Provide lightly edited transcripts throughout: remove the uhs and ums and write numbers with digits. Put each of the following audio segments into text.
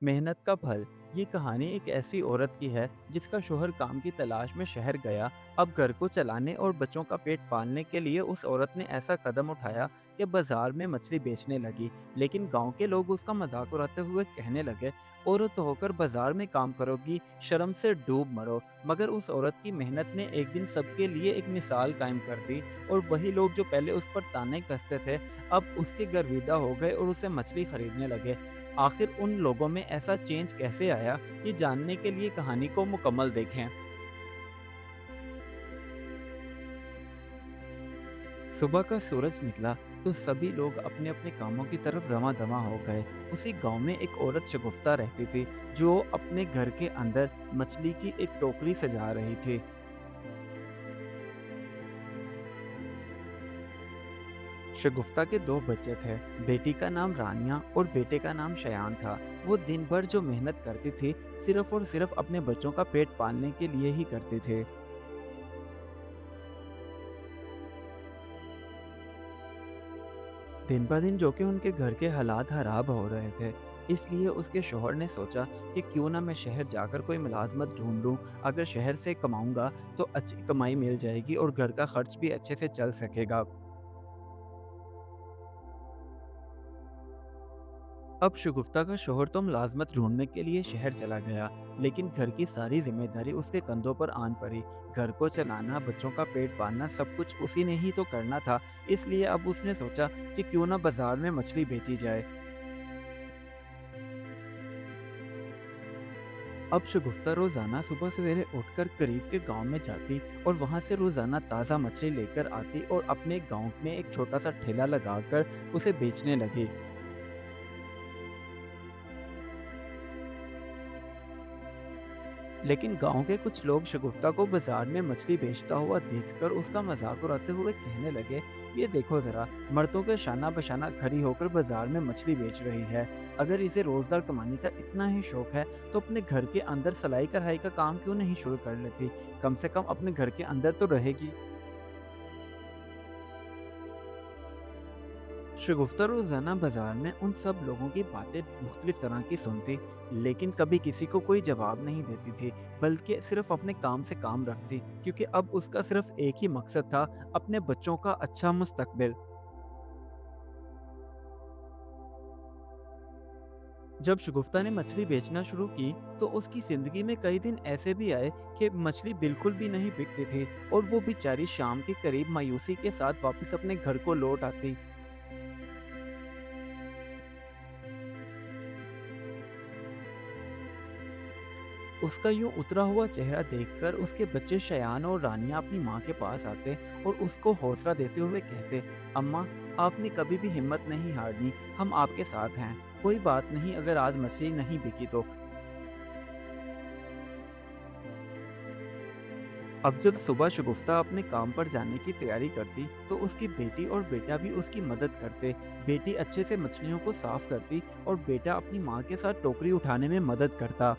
मेहनत का फल। ये कहानी एक ऐसी औरत की है जिसका शोहर काम की तलाश में शहर गया। अब घर को चलाने और बच्चों का पेट पालने के लिए उस औरत ने ऐसा कदम उठाया कि बाजार में मछली बेचने लगी। लेकिन गांव के लोग उसका मजाक उड़ाते हुए कहने लगे, औरत होकर बाजार में काम करोगी, शर्म से डूब मरो। मगर उस औरत की मेहनत ने एक दिन सबके लिए एक मिसाल कायम कर दी, और वही लोग जो पहले उस पर ताने कसते थे, अब उसके गर्विदा हो गए और उसे मछली खरीदने लगे। आखिर उन लोगों में ऐसा चेंज कैसे आया, ये जानने के लिए कहानी को मुकम्मल देखें। सुबह का सूरज निकला तो सभी लोग अपने अपने कामों की तरफ रवां-दवां हो गए। उसी गांव में एक औरत शगुफ्ता रहती थी, जो अपने घर के अंदर मछली की एक टोकरी सजा रही थी। शगुफ्ता के दो बच्चे थे। बेटी का नाम रानिया और बेटे का नाम शयान था। वो दिन भर जो मेहनत करती थी, सिर्फ और सिर्फ अपने बच्चों का पेट पालने के लिए ही करती थी। दिन ब दिन जो कि उनके घर के हालात खराब हो रहे थे, इसलिए उसके शौहर ने सोचा कि क्यों ना मैं शहर जाकर कोई मुलाजमत ढूंढ लूं। अगर शहर से कमाऊंगा तो अच्छी कमाई मिल जाएगी और घर का खर्च भी अच्छे से चल सकेगा। अब शगुफ्ता का शौहर तो मुलाजमत ढूंढने के लिए शहर चला गया, लेकिन घर की सारी जिम्मेदारी उसके कंधों पर आन पड़ी। घर को चलाना, बच्चों का पेट पालना, सब कुछ उसी ने ही तो करना था। इसलिए अब उसने सोचा कि क्यों ना बाजार में मछली बेची जाए। अब शगुफ्ता रोजाना सुबह सवेरे उठकर करीब के गांव में जाती और वहां से रोजाना ताज़ा मछली लेकर आती और अपने गांव में एक छोटा सा ठेला लगाकर उसे बेचने लगी। लेकिन गांव के कुछ लोग शगुफ्ता को बाजार में मछली बेचता हुआ देखकर उसका मजाक उड़ाते हुए कहने लगे, ये देखो जरा, मर्दों के शाना बशाना खड़ी होकर बाजार में मछली बेच रही है। अगर इसे रोजगार कमाने का इतना ही शौक है तो अपने घर के अंदर सिलाई कढ़ाई का काम क्यों नहीं शुरू कर लेती। कम से कम अपने घर के अंदर तो रहेगी। शगुफ्ता रोजाना बाजार में उन सब लोगों की बातें मुख्तलिफ तरह की सुनती, लेकिन कभी किसी को कोई जवाब नहीं देती थी, बल्कि सिर्फ अपने काम से काम रखती, क्योंकि अब उसका सिर्फ एक ही मकसद था, अपने बच्चों का अच्छा मुस्तकबिल। जब शगुफ्ता ने मछली बेचना शुरू की तो उसकी जिंदगी में कई दिन ऐसे भी आए कि मछली बिल्कुल भी नहीं बिकती थी, और वो बेचारी शाम के करीब मायूसी के साथ वापस अपने घर को लौट आती। उसका यूं उतरा हुआ चेहरा देखकर उसके बच्चे शयान और रानिया अपनी माँ के पास आते और उसको हौसला देते हुए कहते, अम्मा, आपने कभी भी हिम्मत नहीं हारनी, हम आपके साथ हैं। कोई बात नहीं अगर आज मछली नहीं बिकी तो। अब जब सुबह शगुफ्ता अपने काम पर जाने की तैयारी करती तो उसकी बेटी और बेटा भी उसकी मदद करते। बेटी अच्छे से मछलियों को साफ करती और बेटा अपनी माँ के साथ टोकरी उठाने में मदद करता।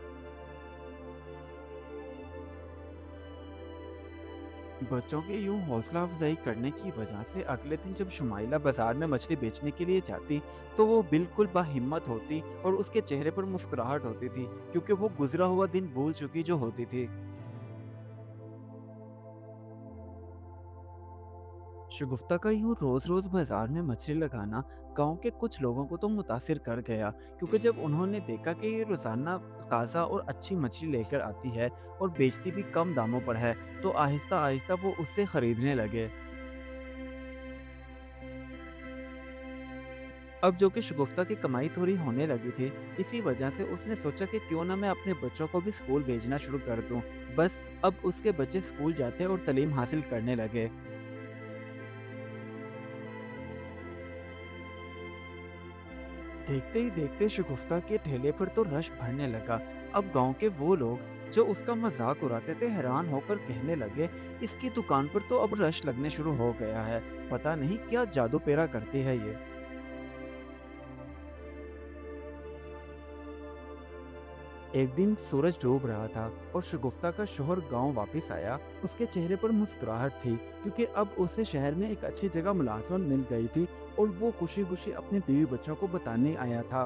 बच्चों के यूं हौसला अफजाई करने की वजह से अगले दिन जब शुमाइला बाजार में मछली बेचने के लिए जाती तो वो बिल्कुल बाहिम्मत होती और उसके चेहरे पर मुस्कुराहट होती थी, क्योंकि वो गुजरा हुआ दिन भूल चुकी जो होती थी। शगुफ्ता का यूं रोज रोज बाजार में मछली लगाना गांव के कुछ लोगों को तो मुतासिर कर गया, क्योंकि जब उन्होंने देखा कि ये रोजाना ताज़ा और अच्छी मछली लेकर आती है और बेचती भी कम दामों पर है, तो आहिस्ता आहिस्ता वो उससे खरीदने लगे। अब जो कि शगुफ्ता की कमाई थोड़ी होने लगी थी, इसी वजह से उसने सोचा कि क्यों ना मैं अपने बच्चों को भी स्कूल भेजना शुरू कर दूं। बस अब उसके बच्चे स्कूल जाते और तालीम हासिल करने लगे। देखते ही देखते शगुफ्ता के ठेले पर तो रश भरने लगा। अब गांव के वो लोग जो उसका मजाक उड़ाते थे हैरान होकर कहने लगे, इसकी दुकान पर तो अब रश लगने शुरू हो गया है, पता नहीं क्या जादू पेरा करती है ये। एक दिन सूरज डूब रहा था और शगुफ्ता का शोहर गांव वापस आया। उसके चेहरे पर मुस्कुराहट थी, क्योंकि अब उसे शहर में एक अच्छी जगह मुलाजमत मिल गई थी और वो खुशी खुशी अपने बीवी बच्चों को बताने आया था।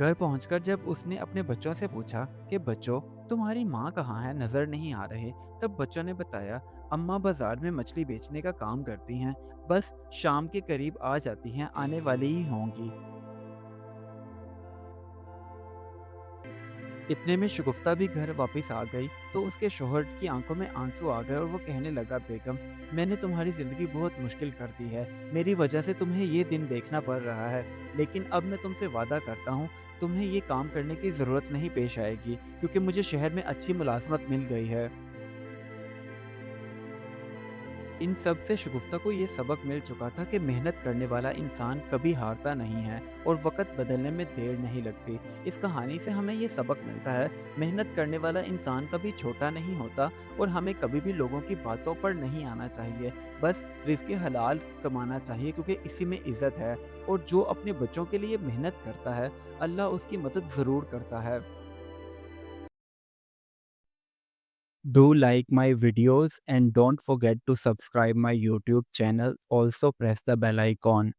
घर पहुंचकर जब उसने अपने बच्चों से पूछा कि बच्चों, तुम्हारी माँ कहाँ है, नजर नहीं आ रहे, तब बच्चों ने बताया, अम्मा बाजार में मछली बेचने का काम करती हैं, बस शाम के करीब आ जाती हैं, आने वाली ही होंगी। इतने में शगुफ्ता भी घर वापस आ गई तो उसके शोहर की आंखों में आंसू आ गए और वो कहने लगा, बेगम, मैंने तुम्हारी ज़िंदगी बहुत मुश्किल कर दी है, मेरी वजह से तुम्हें ये दिन देखना पड़ रहा है, लेकिन अब मैं तुमसे वादा करता हूँ, तुम्हें ये काम करने की ज़रूरत नहीं पेश आएगी, क्योंकि मुझे शहर में अच्छी मुलाजमत मिल गई है। इन सब से शगुफ्ता को ये सबक मिल चुका था कि मेहनत करने वाला इंसान कभी हारता नहीं है और वक़्त बदलने में देर नहीं लगती। इस कहानी से हमें ये सबक मिलता है, मेहनत करने वाला इंसान कभी छोटा नहीं होता और हमें कभी भी लोगों की बातों पर नहीं आना चाहिए। बस रिज़्क़ हलाल कमाना चाहिए, क्योंकि इसी में इज़्ज़त है, और जो अपने बच्चों के लिए मेहनत करता है, अल्लाह उसकी मदद ज़रूर करता है। Do like my videos and don't forget to subscribe my YouTube channel. Also press the bell icon.